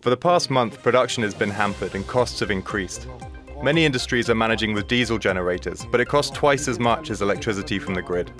For the past month, production has been hampered and costs have increased. Many industries are managing with diesel generators, but it costs twice as much as electricity from the grid.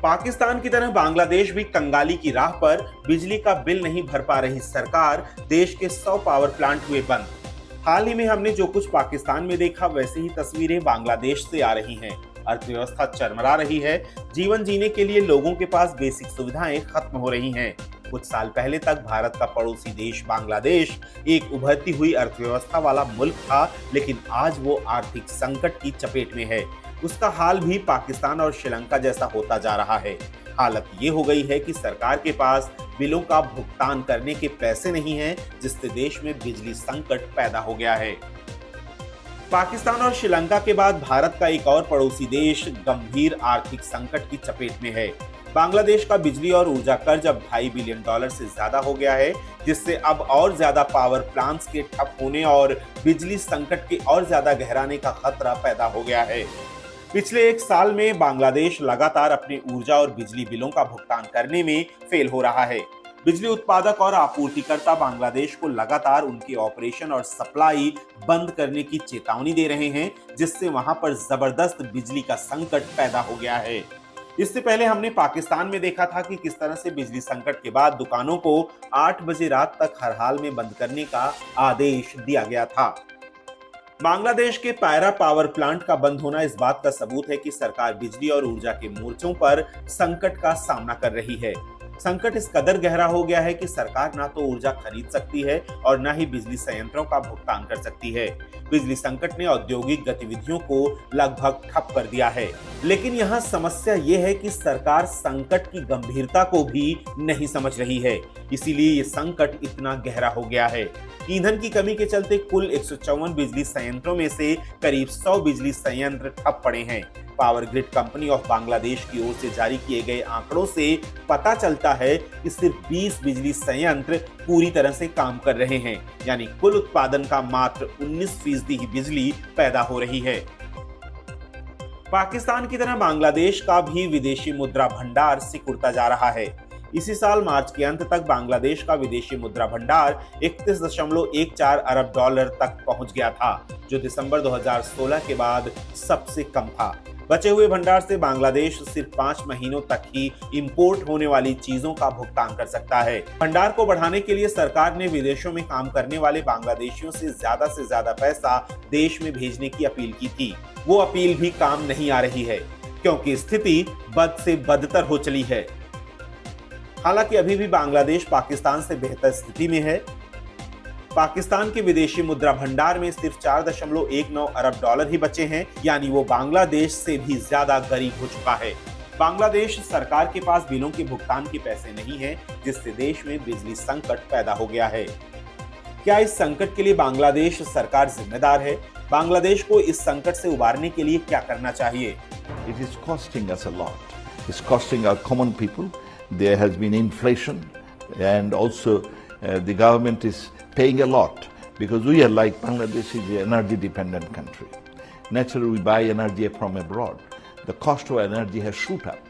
Pakistan की तरह बांग्लादेश भी कंगाली की राह पर बिजली का bill नहीं भर पा रही सरकार, देश के 100 पावर प्लांट हुए बंद। हाल ही में हमने जो कुछ पाकिस्तान में देखा वैसे ही तस्वीरें बांग्लादेश से आ रही हैं। अर्थव्यवस्था चरमरा रही है, जीवन जीने के लिए लोगों के पास बेसिक सुविधाएं खत्म हो रही हैं। कुछ साल पहले तक भारत का पड़ोसी देश बांग्लादेश एक उभरती हुई अर्थव्यवस्था वाला मुल्क था, लेकिन आज वो आर्थिक संकट की चपेट में है। उसका हाल भी पाकिस्तान और श्रीलंका जैसा होता जा रहा है। हालत ये हो गई है कि सरकार के पास बिलों का भुगतान करने के पैसे नहीं हैं, जिससे देश में बिजली संकट पैदा हो गया है। पाकिस्तान और श्रीलंका के बाद भारत का एक और पड़ोसी देश गंभीर आर्थिक संकट की चपेट में है। बांग्लादेश का बिजली और ऊर्जा कर्ज अब $2.5 बिलियन से ज्यादा हो गया है, जिससे अब और ज्यादा पावर प्लांट्स के ठप होने और बिजली संकट के और ज्यादा गहराने का खतरा पैदा हो गया है। पिछले एक साल में बांग्लादेश लगातार अपने ऊर्जा और बिजली बिलों का भुगतान करने में फेल हो रहा है। बिजली उत्पादक और आपूर्तिकर्ता बांग्लादेश को लगातार उनके ऑपरेशन और सप्लाई बंद करने की चेतावनी दे रहे हैं, जिससे वहां पर जबरदस्त बिजली का संकट पैदा हो गया है। इससे पहले हमने पाकिस्तान में देखा था कि किस तरह से बिजली संकट के बाद दुकानों को 8 बजे रात तक हर हाल में बंद करने का आदेश दिया गया था। बांग्लादेश के पायरा पावर प्लांट का बंद होना इस बात का सबूत है कि सरकार बिजली और ऊर्जा के मोर्चों पर संकट का सामना कर रही है। संकट इस कदर गहरा हो गया है कि सरकार ना तो ऊर्जा खरीद सकती है और ना ही बिजली संयंत्रों का भुगतान कर सकती है। बिजली संकट ने औद्योगिक गतिविधियों को लगभग ठप कर दिया है। लेकिन यहाँ समस्या ये है कि सरकार संकट की गंभीरता को भी नहीं समझ रही है, इसीलिए ये संकट इतना गहरा हो गया है। ईंधन की कमी के चलते कुल 154 बिजली संयंत्रों में से करीब 100 बिजली संयंत्र ठप पड़े हैं। Power grid company of Bangladesh की ओर से जारी किए गए आंकड़ों से पता चलता है कि सिर्फ 20 बिजली संयंत्र पूरी तरह से काम कर रहे हैं, यानी कुल उत्पादन का मात्र 19% ही बिजली पैदा हो रही है। पाकिस्तान की तरह बांग्लादेश का भी विदेशी मुद्रा भंडार सिकुड़ता जा रहा है। इसी साल मार्च के अंत तक बांग्लादेश का विदेशी मुद्रा भंडार 31.14 अरब डॉलर तक पहुंच गया था, जो दिसंबर 2016 के बाद सबसे कम था। बचे हुए भंडार से बांग्लादेश सिर्फ 5 महीनों तक ही इंपोर्ट होने वाली चीजों का भुगतान कर सकता है। भंडार को बढ़ाने के लिए सरकार ने विदेशों में काम करने वाले बांग्लादेशियों से ज्यादा पैसा देश में भेजने की अपील की थी। वो अपील भी काम नहीं आ रही है, क्योंकि स्थिति बद से बदतर हो चली है। हालांकि अभी भी बांग्लादेश पाकिस्तान से बेहतर स्थिति में है। पाकिस्तान के विदेशी मुद्रा भंडार में सिर्फ 4.19 अरब डॉलर ही बचे हैं, यानी वो बांग्लादेश से भी ज्यादा गरीब हो चुका है। बांग्लादेश सरकार के पास बिलों के भुगतान के पैसे नहीं हैं, जिससे देश में बिजली संकट पैदा हो गया है। क्या इस संकट के लिए बांग्लादेश सरकार जिम्मेदार है? बांग्लादेश को इस संकट से उबारने के लिए क्या करना चाहिए? It is costing us a lot. It's costing our common people. There has been inflation, and also the government is paying a lot because we are like Bangladesh is an energy dependent country. Naturally, we buy energy from abroad. The cost of energy has shoot up,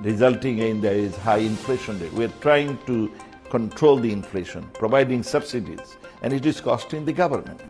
resulting in there is high inflation rate. We are trying to control the inflation, providing subsidies, and it is costing the government.